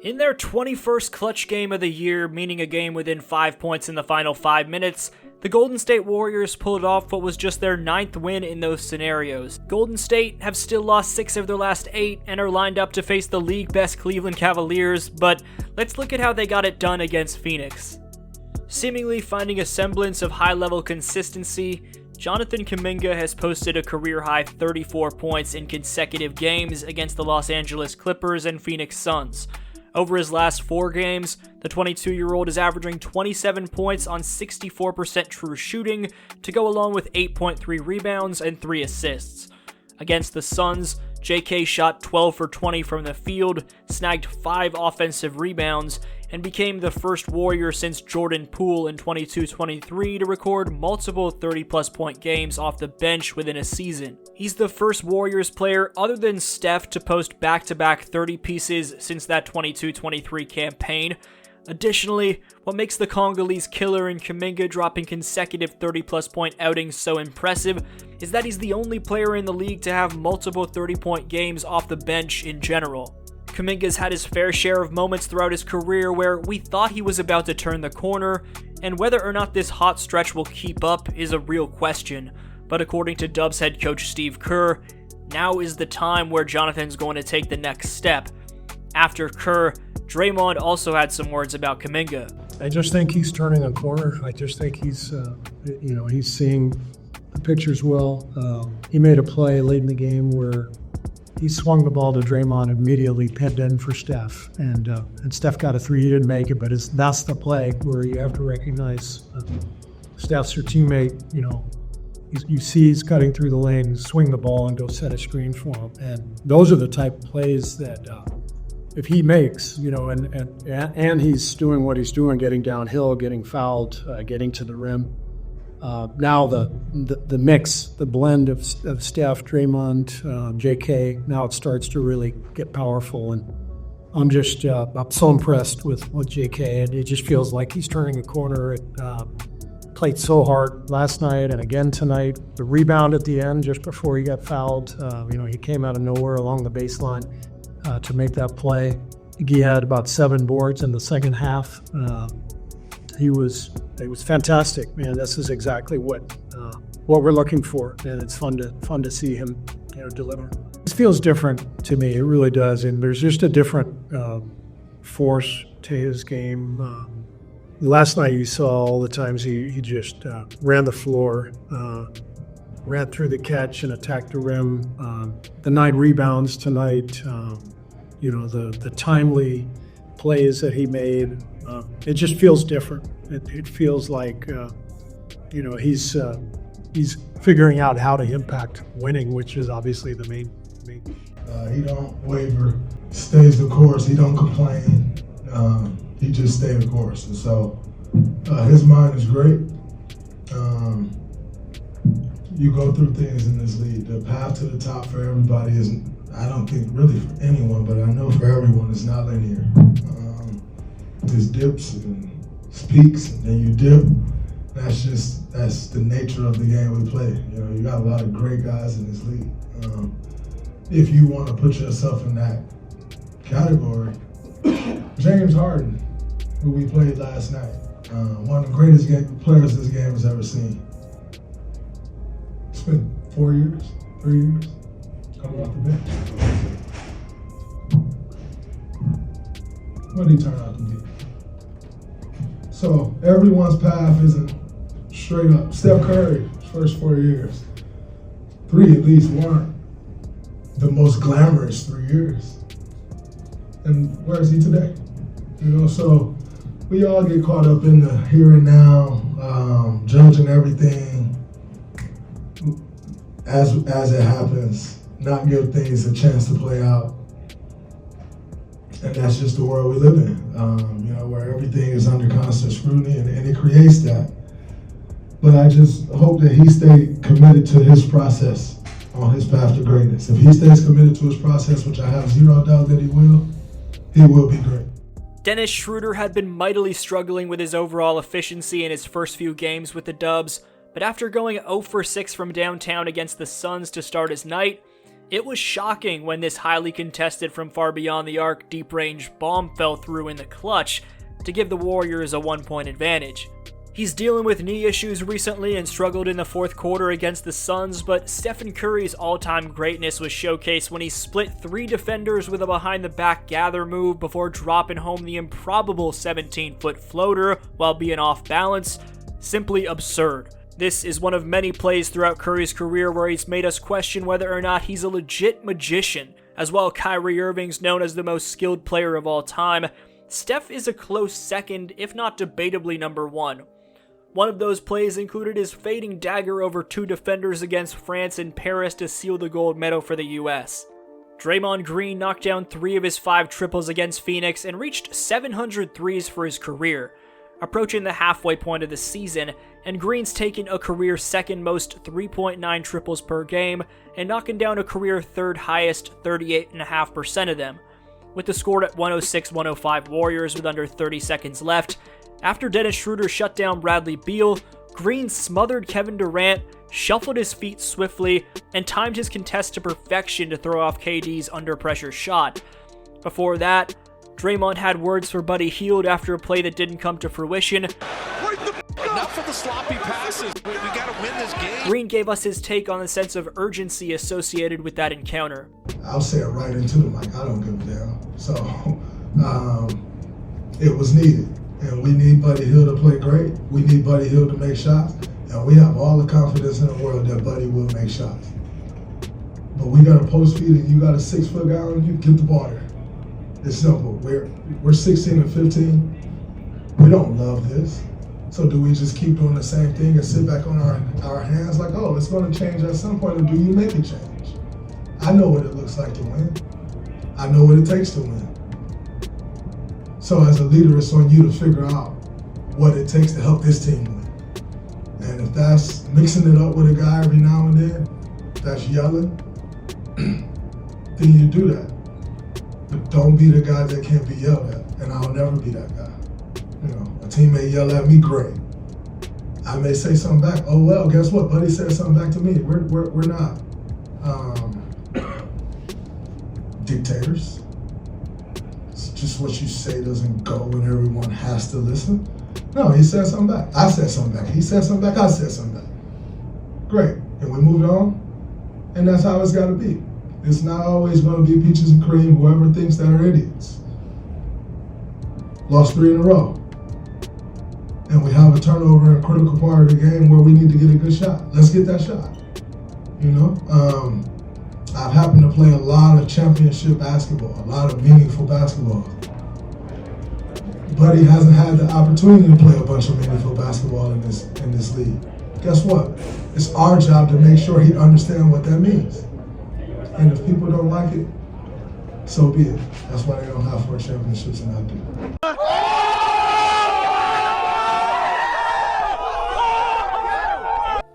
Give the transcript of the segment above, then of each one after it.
In their 21st clutch game of the year, meaning a game within 5 points in the final 5 minutes, the Golden State Warriors pulled off what was just their 9th win in those scenarios. Golden State have still lost 6 of their last 8 and are lined up to face the league-best Cleveland Cavaliers, but let's look at how they got it done against Phoenix. Seemingly finding a semblance of high-level consistency, Jonothan Kuminga has posted a career-high 34 points in consecutive games against the Los Angeles Clippers and Phoenix Suns. Over his last 4 games, the 22-year-old is averaging 27 points on 64% true shooting to go along with 8.3 rebounds and 3 assists. Against the Suns, JK shot 12 for 20 from the field, snagged 5 offensive rebounds, and became the first Warrior since Jordan Poole in 22-23 to record multiple 30-plus point games off the bench within a season. He's the first Warriors player other than Steph to post back-to-back 30 pieces since that 22-23 campaign. Additionally, what makes the Congolese killer in Kuminga dropping consecutive 30-plus point outings so impressive is that he's the only player in the league to have multiple 30-point games off the bench in general. Kuminga's had his fair share of moments throughout his career where we thought he was about to turn the corner, and whether or not this hot stretch will keep up is a real question. But according to Dubs head coach Steve Kerr, now is the time where Jonathan's going to take the next step. After Kerr, Draymond also had some words about Kuminga. I just think he's turning a corner. I just think he's seeing the pictures well. He made a play late in the game where he swung the ball to Draymond, immediately pinned in for Steph, and Steph got a 3. He didn't make it, but that's the play where you have to recognize Steph's your teammate. You see he's cutting through the lane, swing the ball, and go set a screen for him. And those are the type of plays that if he makes, and he's doing what he's doing, getting downhill, getting fouled, getting to the rim. Now the mix, the blend of Steph, Draymond, JK, now it starts to really get powerful, and I'm so impressed with JK, and it just feels like he's turning a corner. It played so hard last night and again tonight. The rebound at the end, just before he got fouled, he came out of nowhere along the baseline to make that play. I think he had about 7 boards in the second half. It was fantastic, man. This is exactly what we're looking for, and it's fun to see him, deliver. This feels different to me. It really does, and there's just a different force to his game. Last night you saw all the times he just ran the floor, ran through the catch and attacked the rim. The 9 rebounds tonight, the timely plays that he made. It just feels different. It feels like, he's figuring out how to impact winning, which is obviously the main. He don't waver, stays the course. He don't complain. He just stays the course. And so his mind is great. You go through things in this league. The path to the top for everybody isn't, I don't think really for anyone, but I know for everyone it's not linear. There's dips and peaks, and then you dip. That's the nature of the game we play. You got a lot of great guys in this league. If you want to put yourself in that category, James Harden, who we played last night, one of the greatest players this game has ever seen. It's been 4 years, 3 years, coming off the bench. What did he turn out to be? So everyone's path isn't straight up. Steph Curry, first 4 years, 3 at least weren't the most glamorous 3 years. And where is he today? So we all get caught up in the here and now, judging everything as it happens, not give things a chance to play out. And that's just the world we live in, where everything is under constant scrutiny, and it creates that. But I just hope that he stay committed to his process on his path to greatness. If he stays committed to his process, which I have zero doubt that he will be great. Dennis Shröder had been mightily struggling with his overall efficiency in his first few games with the Dubs, but after going 0 for 6 from downtown against the Suns to start his night, It was shocking when this highly contested from far beyond the arc deep-range bomb fell through in the clutch to give the Warriors a 1-point advantage. He's dealing with knee issues recently and struggled in the fourth quarter against the Suns, but Stephen Curry's all-time greatness was showcased when he split 3 defenders with a behind-the-back gather move before dropping home the improbable 17-foot floater while being off balance. Simply absurd. This is one of many plays throughout Curry's career where he's made us question whether or not he's a legit magician. As while Kyrie Irving's known as the most skilled player of all time, Steph is a close second, if not debatably number 1. One of those plays included his fading dagger over 2 defenders against France and Paris to seal the gold medal for the US. Draymond Green knocked down 3 of his 5 triples against Phoenix and reached 700 threes for his career, approaching the halfway point of the season, and Green's taken a career second most 3.9 triples per game and knocking down a career third highest 38.5% of them. With the score at 106-105 Warriors with under 30 seconds left, after Dennis Schroeder shut down Bradley Beal, Green smothered Kevin Durant, shuffled his feet swiftly, and timed his contest to perfection to throw off KD's under-pressure shot. Before that, Draymond had words for Buddy Hield after a play that didn't come to fruition. Enough of the sloppy passes. We gotta win this game. Green gave us his take on the sense of urgency associated with that encounter. I'll say it right into the mic. I don't give a damn. So, it was needed. And we need Buddy Hield to play great. We need Buddy Hield to make shots. And we have all the confidence in the world that Buddy will make shots. But we got a post feed and you got a 6-foot guy and you get the ball there. It's simple. We're 16 and 15. We don't love this. So do we just keep doing the same thing and sit back on our hands like, oh, it's going to change at some point, or do you make a change? I know what it looks like to win. I know what it takes to win. So as a leader, it's on you to figure out what it takes to help this team win. And if that's mixing it up with a guy every now and then, that's yelling, then you do that. But don't be the guy that can't be yelled at, and I'll never be that guy. You know, a team may yell at me, great. I may say something back. Oh well, guess what? Buddy said something back to me. We're not dictators. It's just what you say doesn't go when everyone has to listen. No, he said something back. I said something back. He said something back. I said something back. Great, and we moved on, and that's how it's got to be. It's not always going to be peaches and cream. Whoever thinks that are idiots. Lost 3 in a row. And we have a turnover in a critical part of the game where we need to get a good shot. Let's get that shot. You know? I've happened to play a lot of championship basketball, a lot of meaningful basketball. Buddy hasn't had the opportunity to play a bunch of meaningful basketball in this league. Guess what? It's our job to make sure he understands what that means. And if people don't like it, so be it. That's why they don't have 4 championships and I do.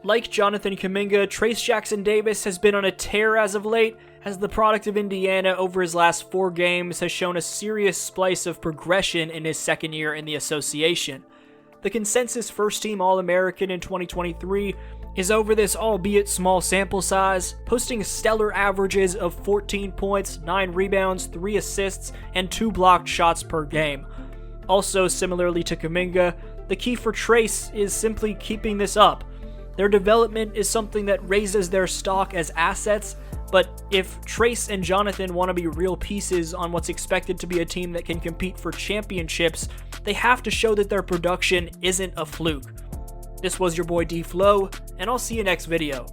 Like Jonathan Kuminga, Trayce Jackson-Davis has been on a tear as of late, as the product of Indiana over his last 4 games has shown a serious splice of progression in his second year in the association. The consensus first-team All-American in 2023 is over this albeit small sample size, posting stellar averages of 14 points, 9 rebounds, 3 assists, and 2 blocked shots per game. Also, similarly to Kuminga, the key for Trayce is simply keeping this up. Their development is something that raises their stock as assets, but if Trayce and Jonathan want to be real pieces on what's expected to be a team that can compete for championships, they have to show that their production isn't a fluke. This was your boy DFlow, and I'll see you next video.